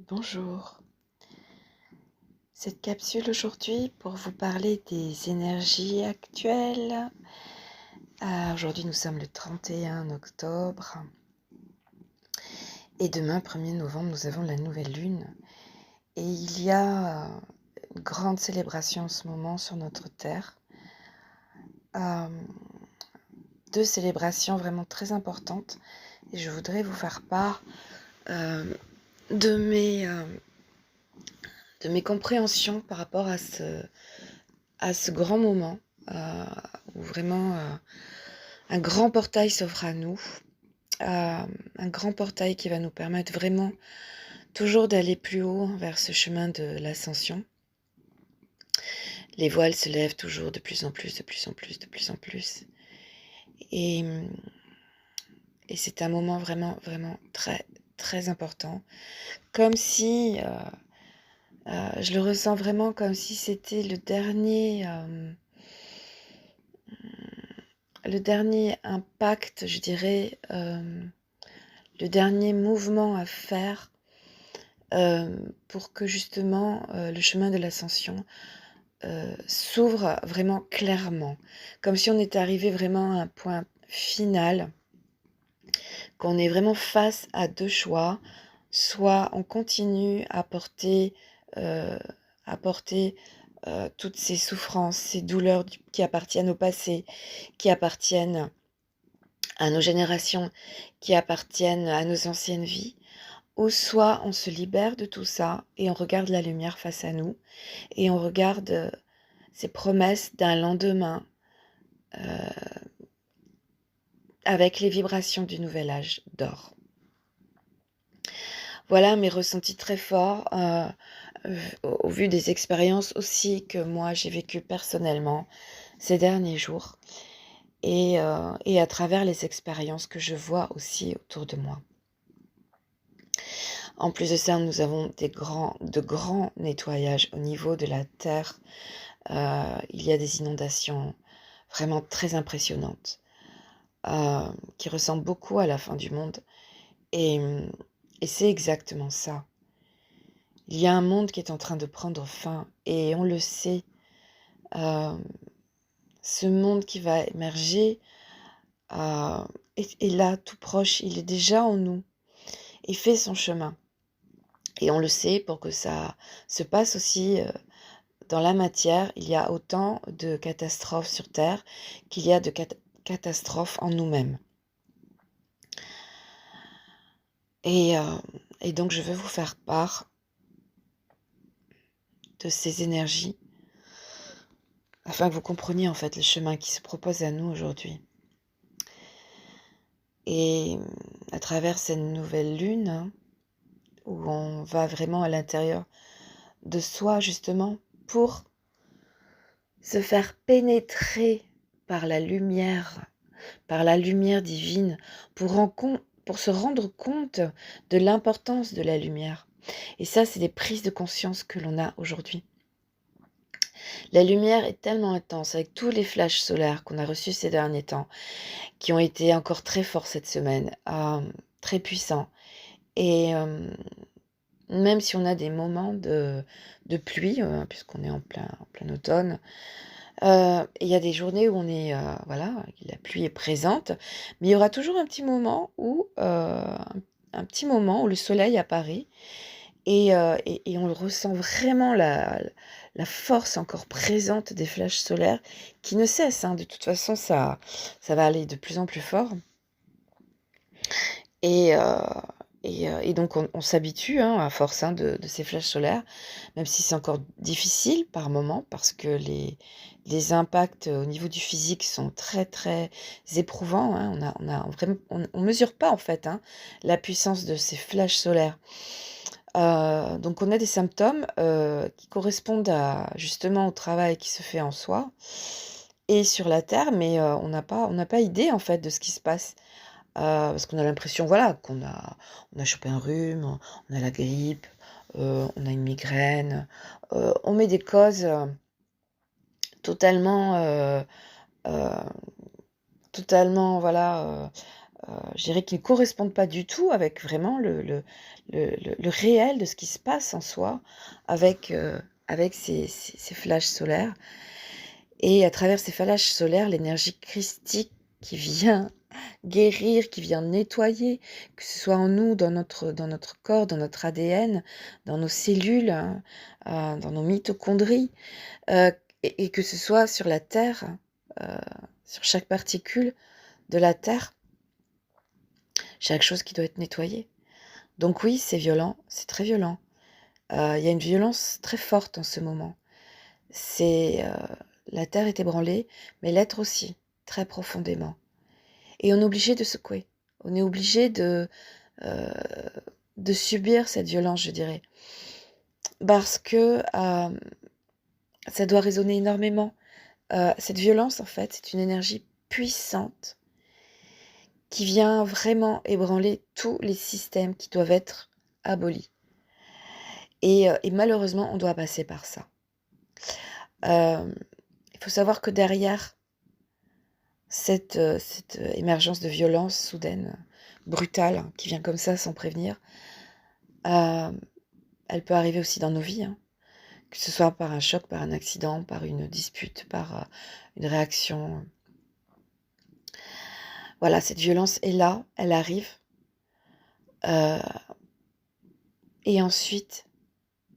Bonjour. Cette capsule aujourd'hui pour vous parler des énergies actuelles. Aujourd'hui nous sommes le 31 octobre et demain 1er novembre nous avons la nouvelle lune. Et il y a une grande célébration en ce moment sur notre terre. Deux célébrations vraiment très importantes et je voudrais vous faire part de mes compréhensions par rapport à ce grand moment où vraiment un grand portail s'offre à nous, un grand portail qui va nous permettre vraiment toujours d'aller plus haut vers ce chemin de l'ascension. Les voiles se lèvent toujours de plus en plus, de plus en plus, de plus en plus. Et c'est un moment vraiment, vraiment très, très important. Comme si, je le ressens vraiment comme si c'était le dernier impact, je dirais, le dernier mouvement à faire pour que justement le chemin de l'ascension s'ouvre vraiment clairement, comme si on était arrivé vraiment à un point final, qu'on est vraiment face à deux choix, soit on continue à porter, euh, toutes ces souffrances, ces douleurs qui appartiennent au passé, qui appartiennent à nos générations, qui appartiennent à nos anciennes vies, ou soit on se libère de tout ça et on regarde la lumière face à nous et on regarde ces promesses d'un lendemain euh, avec les vibrations du nouvel âge d'or. Voilà mes ressentis très forts au vu des expériences aussi que moi j'ai vécues personnellement ces derniers jours et à travers les expériences que je vois aussi autour de moi. En plus de ça, nous avons de grands nettoyages au niveau de la terre. Il y a des inondations vraiment très impressionnantes qui ressemblent beaucoup à la fin du monde. Et, et c'est exactement ça. Il y a un monde qui est en train de prendre fin et on le sait. Euh, Ce monde qui va émerger est là, tout proche. Il est déjà en nous. Il fait son chemin. Et on le sait, pour que ça se passe aussi dans la matière, il y a autant de catastrophes sur Terre qu'il y a de catastrophes en nous-mêmes. Et, euh, et donc je veux vous faire part de ces énergies afin que vous compreniez en fait le chemin qui se propose à nous aujourd'hui. Et à travers cette nouvelle lune, où on va vraiment à l'intérieur de soi justement pour se faire pénétrer par la lumière divine, pour se rendre compte de l'importance de la lumière. Et ça, c'est des prises de conscience que l'on a aujourd'hui. La lumière est tellement intense, avec tous les flashs solaires qu'on a reçus ces derniers temps, qui ont été encore très forts cette semaine, très puissants. Et même si on a des moments de pluie, puisqu'on est en plein automne, il y a des journées où on est, voilà, la pluie est présente, mais il y aura toujours un petit moment où le soleil apparaît et on le ressent vraiment la force encore présente des flashs solaires qui ne cessent, hein. De toute façon, ça va aller de plus en plus fort. Et, euh, et donc on s'habitue, hein, à force, hein, de ces flashs solaires, même si c'est encore difficile par moment, parce que les impacts au niveau du physique sont très très éprouvants, hein. On mesure pas en fait, hein, la puissance de ces flashs solaires. Donc on a des symptômes qui correspondent justement au travail qui se fait en soi et sur la Terre, mais on n'a pas idée en fait de ce qui se passe. Parce qu'on a l'impression, voilà, on a chopé un rhume, on a la grippe, on a une migraine. On met des causes totalement, euh, totalement, voilà, je dirais, qui ne correspondent pas du tout avec vraiment le réel de ce qui se passe en soi avec ces flashs solaires. Et à travers ces flashs solaires, l'énergie christique qui vient guérir, qui vient nettoyer, que ce soit en nous, dans notre corps, dans notre ADN, dans nos cellules, hein, dans nos mitochondries, euh, et que ce soit sur la Terre, euh, sur chaque particule de la Terre, chaque chose qui doit être nettoyée. Donc oui, c'est violent, c'est très violent. Il y a une violence très forte en ce moment. La Terre est ébranlée, mais l'être aussi, très profondément. Et on est obligé de secouer. On est obligé euh, de subir cette violence, je dirais. Parce que ça doit résonner énormément. Cette violence, en fait, c'est une énergie puissante qui vient vraiment ébranler tous les systèmes qui doivent être abolis. Et malheureusement, on doit passer par ça. Il faut savoir que derrière cette émergence de violence soudaine, brutale, hein, qui vient comme ça sans prévenir, elle peut arriver aussi dans nos vies, hein, que ce soit par un choc, par un accident, par une dispute, par une réaction. Voilà, cette violence est là, elle arrive. Euh, et ensuite,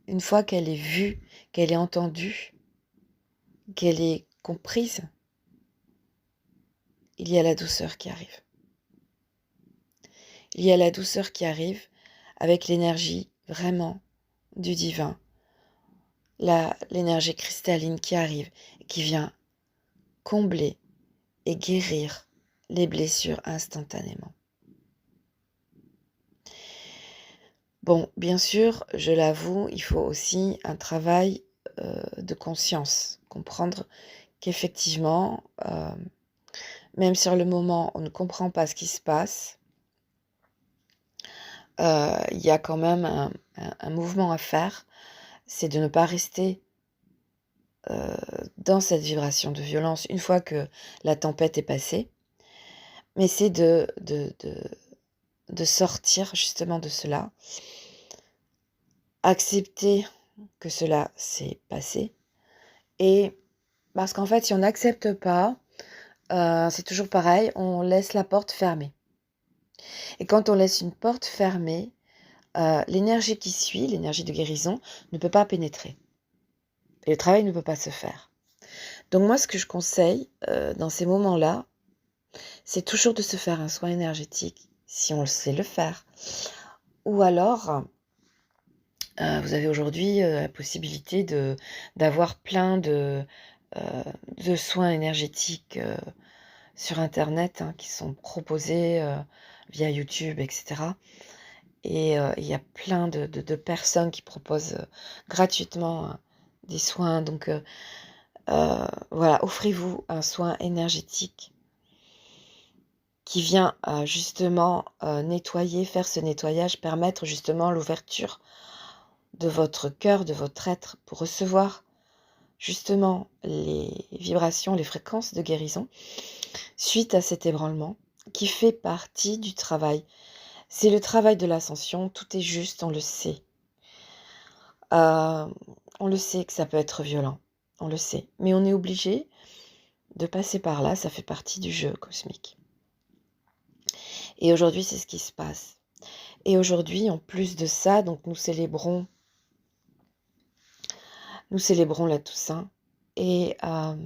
une fois qu'elle est vue, qu'elle est entendue, qu'elle est comprise, il y a la douceur qui arrive. Il y a la douceur qui arrive avec l'énergie vraiment du divin, l'énergie cristalline qui arrive et qui vient combler et guérir les blessures instantanément. Bon, bien sûr, je l'avoue, il faut aussi un travail de conscience, comprendre qu'effectivement, même sur le moment, on ne comprend pas ce qui se passe, il y a quand même un mouvement à faire, c'est de ne pas rester dans cette vibration de violence une fois que la tempête est passée, mais c'est de sortir justement de cela, accepter que cela s'est passé, et parce qu'en fait, si on n'accepte pas, c'est toujours pareil, on laisse la porte fermée. Et quand on laisse une porte fermée, l'énergie qui suit, l'énergie de guérison, ne peut pas pénétrer. Et le travail ne peut pas se faire. Donc moi, ce que je conseille dans ces moments-là, c'est toujours de se faire un soin énergétique, si on le sait le faire. Ou alors, vous avez aujourd'hui la possibilité d'avoir plein de soins énergétiques sur Internet, hein, qui sont proposés via YouTube, etc. Et il y a plein de personnes qui proposent gratuitement des soins. Donc voilà, offrez-vous un soin énergétique qui vient justement nettoyer, faire ce nettoyage, permettre justement l'ouverture de votre cœur, de votre être, pour recevoir justement les vibrations, les fréquences de guérison suite à cet ébranlement qui fait partie du travail. C'est le travail de l'ascension, tout est juste, on le sait. Euh, on le sait que ça peut être violent, on le sait, mais on est obligé de passer par là, ça fait partie du jeu cosmique. Et aujourd'hui, c'est ce qui se passe. Et aujourd'hui, en plus de ça, donc nous célébrons la Toussaint et en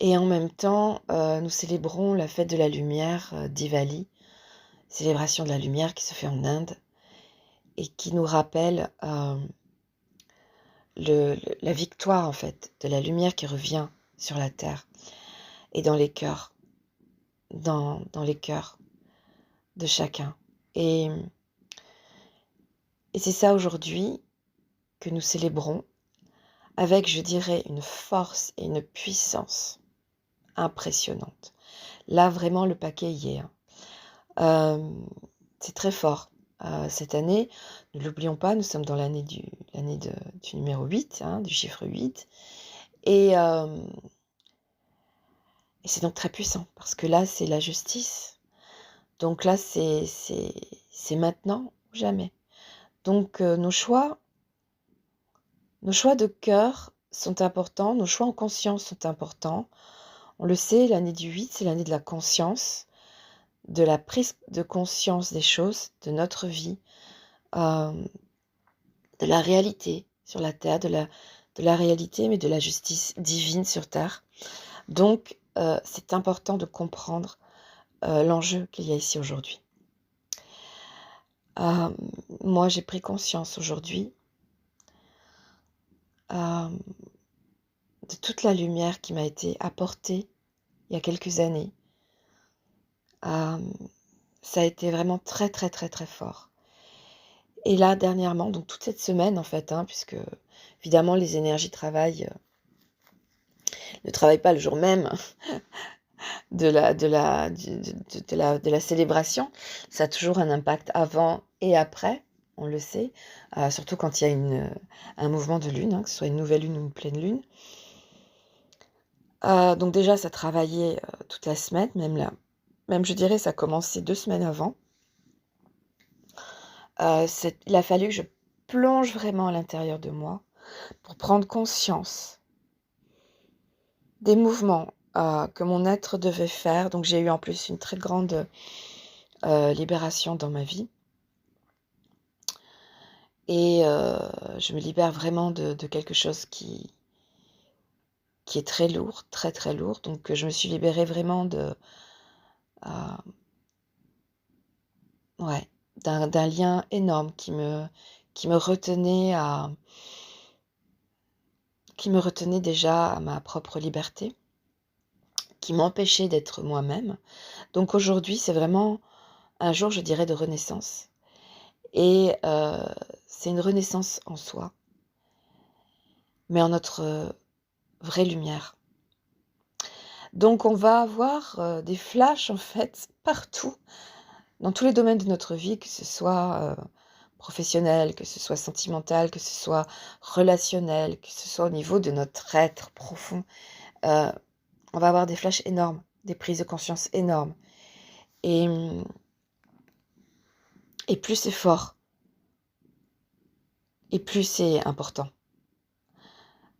même temps, nous célébrons la fête de la lumière Diwali, célébration de la lumière qui se fait en Inde et qui nous rappelle la victoire en fait de la lumière qui revient sur la terre et dans les cœurs, dans les cœurs de chacun. Et c'est ça aujourd'hui que nous célébrons avec, je dirais, une force et une puissance impressionnante. Là, vraiment, le paquet y est. C'est très fort. Cette année, ne l'oublions pas, nous sommes dans l'année du numéro 8, hein, du chiffre 8. Et c'est donc très puissant, parce que là, c'est la justice. Donc là, c'est maintenant ou jamais. Donc nos choix de cœur sont importants, nos choix en conscience sont importants. On le sait, l'année du 8, c'est l'année de la conscience, de la prise de conscience des choses, de notre vie, euh, de la réalité sur la terre, de la réalité, mais de la justice divine sur terre. Donc, c'est important de comprendre l'enjeu qu'il y a ici aujourd'hui. Euh, Moi, j'ai pris conscience aujourd'hui euh, de toute la lumière qui m'a été apportée il y a quelques années. Euh, Ça a été vraiment très, très, très, très fort. Et là, dernièrement, donc toute cette semaine, en fait, puisque évidemment, les énergies ne travaillent pas le jour même de la célébration. Ça a toujours un impact avant et après, on le sait, surtout quand il y a un mouvement de lune, que ce soit une nouvelle lune ou une pleine lune. Donc déjà, ça travaillait toute la semaine, même je dirais, ça a commencé 2 semaines avant. Il a fallu que je plonge vraiment à l'intérieur de moi pour prendre conscience des mouvements que mon être devait faire. Donc j'ai eu en plus une très grande libération dans ma vie. Et je me libère vraiment de quelque chose qui est très lourd, très très lourd. Donc je me suis libérée vraiment ouais, d'un lien énorme qui me retenait déjà à ma propre liberté, qui m'empêchait d'être moi-même. Donc aujourd'hui, c'est vraiment un jour, je dirais, de renaissance. Et c'est une renaissance en soi, mais en notre vraie lumière. Donc on va avoir des flashs en fait partout, dans tous les domaines de notre vie, que ce soit professionnel, que ce soit sentimental, que ce soit relationnel, que ce soit au niveau de notre être profond. On va avoir des flashs énormes, des prises de conscience énormes. Et plus c'est fort, et plus c'est important.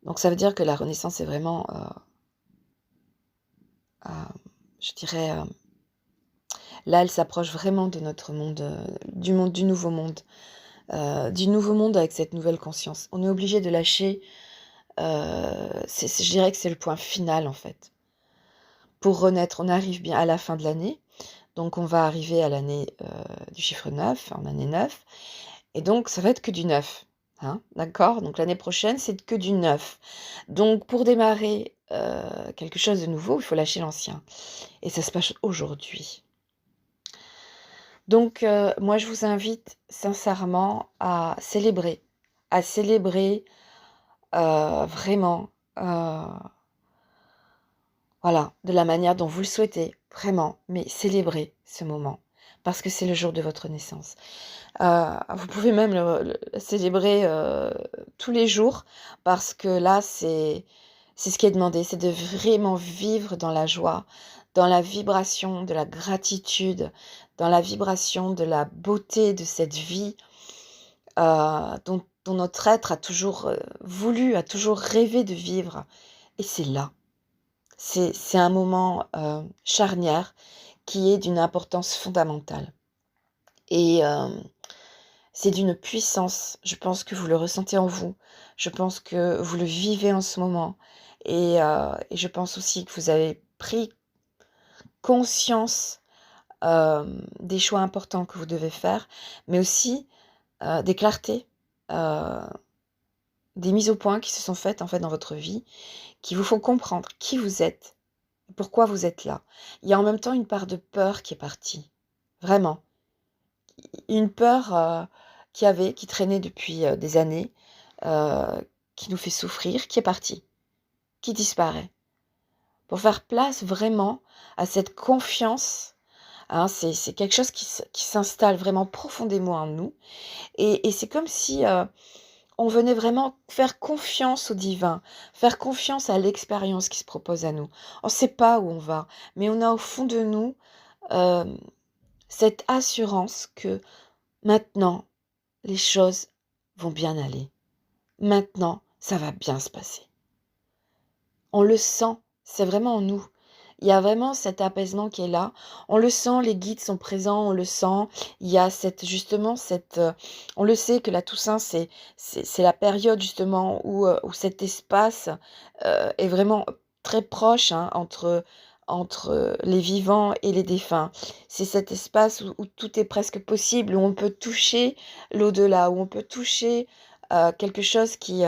Donc ça veut dire que la renaissance est vraiment, je dirais, là elle s'approche vraiment de notre monde, du nouveau monde. Du nouveau monde avec cette nouvelle conscience. On est obligé de lâcher, je dirais que c'est le point final en fait. Pour renaître, on arrive bien à la fin de l'année, donc on va arriver à l'année du chiffre 9, en année 9, et donc ça va être que du 9. D'accord? Donc l'année prochaine, c'est que du 9. Donc pour démarrer quelque chose de nouveau, il faut lâcher l'ancien. Et ça se passe aujourd'hui. Donc moi, je vous invite sincèrement à célébrer vraiment, voilà, de la manière dont vous le souhaitez, vraiment, mais célébrez ce moment, parce que c'est le jour de votre naissance. Vous pouvez même le célébrer tous les jours, parce que là, c'est ce qui est demandé, c'est de vraiment vivre dans la joie, dans la vibration de la gratitude, dans la vibration de la beauté de cette vie dont notre être a toujours voulu, a toujours rêvé de vivre. Et c'est là. C'est un moment charnière qui est d'une importance fondamentale. Et c'est d'une puissance. Je pense que vous le ressentez en vous. Je pense que vous le vivez en ce moment. Et je pense aussi que vous avez pris conscience des choix importants que vous devez faire, mais aussi des clartés, des mises au point qui se sont faites en fait dans votre vie, qui vous font comprendre qui vous êtes, pourquoi vous êtes là. Il y a en même temps une part de peur qui est partie, vraiment. Une peur qui traînait depuis des années, qui nous fait souffrir, qui est partie, qui disparaît. Pour faire place vraiment à cette confiance, c'est quelque chose qui s'installe vraiment profondément en nous. Et c'est comme si on venait vraiment faire confiance au divin, faire confiance à l'expérience qui se propose à nous. On ne sait pas où on va, mais on a au fond de nous cette assurance que maintenant, les choses vont bien aller. Maintenant, ça va bien se passer. On le sent, c'est vraiment en nous. Il y a vraiment cet apaisement qui est là. On le sent, les guides sont présents, on le sent. Il y a on le sait que la Toussaint, c'est la période justement où cet espace est vraiment très proche, hein, entre les vivants et les défunts. C'est cet espace où tout est presque possible, où on peut toucher l'au-delà, où on peut toucher quelque chose qui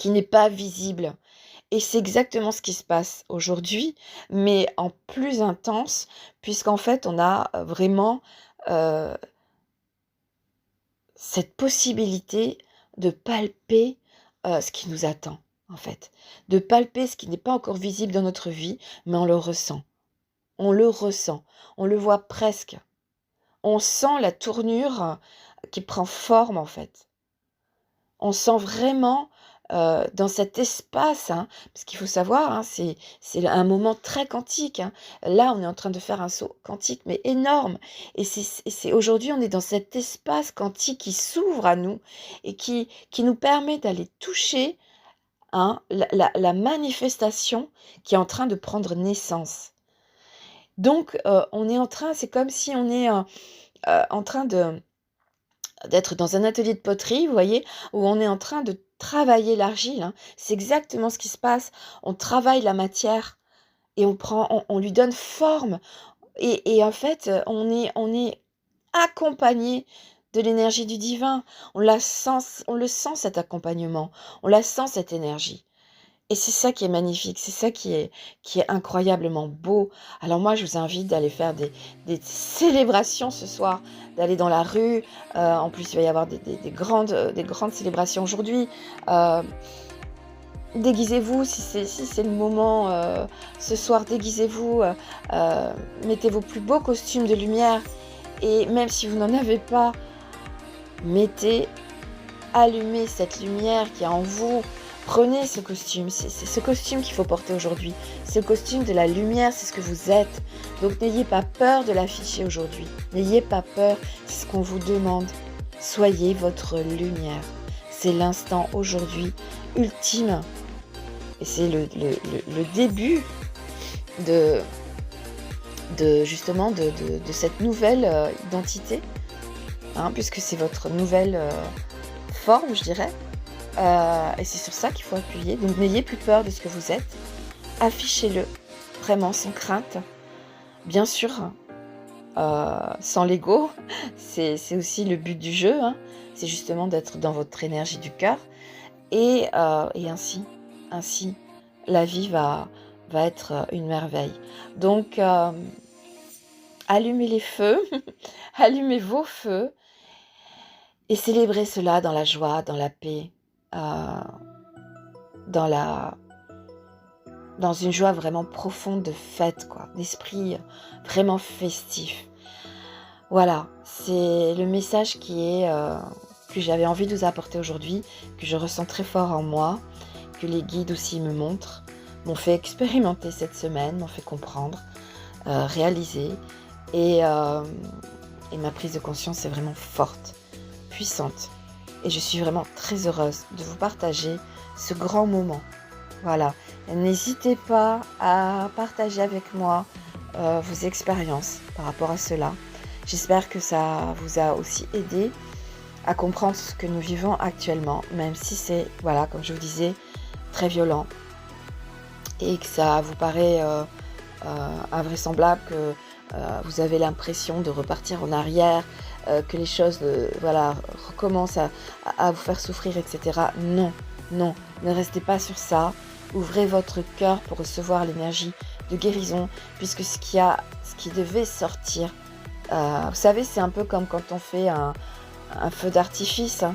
n'est pas visible. Et c'est exactement ce qui se passe aujourd'hui, mais en plus intense, puisqu'en fait, on a vraiment euh, cette possibilité de palper ce qui nous attend, en fait. De palper ce qui n'est pas encore visible dans notre vie, mais on le ressent. On le ressent. On le voit presque. On sent la tournure qui prend forme, en fait. On sent vraiment dans cet espace, hein, parce qu'il faut savoir, hein, c'est un moment très quantique, hein. Là, on est en train de faire un saut quantique, mais énorme. Et aujourd'hui, on est dans cet espace quantique qui s'ouvre à nous et qui nous permet d'aller toucher, hein, la manifestation qui est en train de prendre naissance. Donc, on est en train, c'est comme si on est en train d'être dans un atelier de poterie, vous voyez, où on est en train de travailler l'argile, hein. C'est exactement ce qui se passe. On travaille la matière et on lui donne forme. Et en fait, on est accompagné de l'énergie du divin. On le sent cet accompagnement. On la sent cette énergie. Et c'est ça qui est magnifique, c'est ça qui est incroyablement beau. Alors moi, je vous invite d'aller faire des célébrations ce soir, d'aller dans la rue. En plus, il va y avoir des grandes célébrations aujourd'hui. Euh, Déguisez-vous si c'est le moment. Ce soir, déguisez-vous. Mettez vos plus beaux costumes de lumière. Et même si vous n'en avez pas, allumez cette lumière qui est en vous. Prenez ce costume, c'est ce costume qu'il faut porter aujourd'hui. C'est le costume de la lumière, c'est ce que vous êtes. Donc n'ayez pas peur de l'afficher aujourd'hui. N'ayez pas peur, c'est ce qu'on vous demande. Soyez votre lumière. C'est l'instant aujourd'hui ultime. Et c'est le début de justement de cette nouvelle identité, hein, puisque c'est votre nouvelle forme, je dirais. Et c'est sur ça qu'il faut appuyer. Donc n'ayez plus peur de ce que vous êtes. Affichez-le vraiment sans crainte. Bien sûr, sans l'ego. C'est aussi le but du jeu, hein. C'est justement d'être dans votre énergie du cœur. Et ainsi, la vie va être une merveille. Donc, allumez les feux, allumez vos feux et célébrez cela dans la joie, dans la paix. Dans une joie vraiment profonde de fête, quoi, d'esprit vraiment festif. Voilà, c'est le message que j'avais envie de vous apporter aujourd'hui, que je ressens très fort en moi, que les guides aussi me montrent, m'ont fait expérimenter cette semaine, m'ont fait comprendre, réaliser, et ma prise de conscience est vraiment forte, puissante. Et je suis vraiment très heureuse de vous partager ce grand moment. Voilà, n'hésitez pas à partager avec moi vos expériences par rapport à cela. J'espère que ça vous a aussi aidé à comprendre ce que nous vivons actuellement, même si c'est, voilà, comme je vous disais, très violent et que ça vous paraît invraisemblable, que vous avez l'impression de repartir en arrière, que les choses recommencent à vous faire souffrir, etc. Non, ne restez pas sur ça. Ouvrez votre cœur pour recevoir l'énergie de guérison, puisque ce qui devait sortir, vous savez, c'est un peu comme quand on fait un feu d'artifice, hein.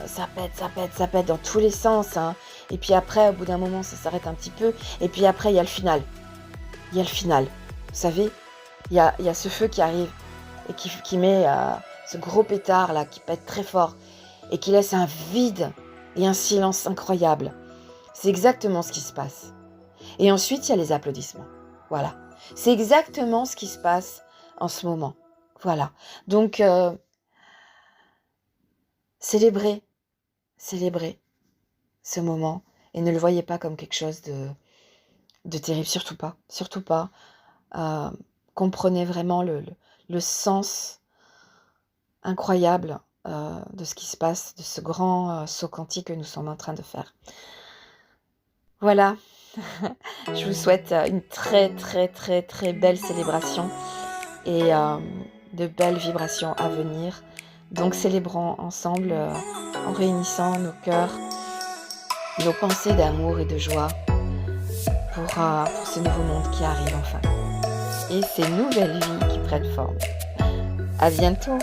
Ça pète dans tous les sens, hein. Et puis après, au bout d'un moment, ça s'arrête un petit peu. Et puis après, il y a le final. Vous savez, il y a ce feu qui arrive et qui met ce gros pétard là qui pète très fort et qui laisse un vide et un silence incroyable. C'est exactement ce qui se passe. Et ensuite, il y a les applaudissements. Voilà. C'est exactement ce qui se passe en ce moment. Voilà. Donc, célébrez ce moment et ne le voyez pas comme quelque chose de terrible, surtout pas, surtout pas. Comprenez vraiment le sens incroyable de ce qui se passe, de ce grand saut quantique que nous sommes en train de faire. Voilà, je vous souhaite une très très très très belle célébration et de belles vibrations à venir. Donc célébrons ensemble en réunissant nos cœurs, nos pensées d'amour et de joie pour ce nouveau monde qui arrive enfin. Et ces nouvelles vies qui prennent forme. À bientôt!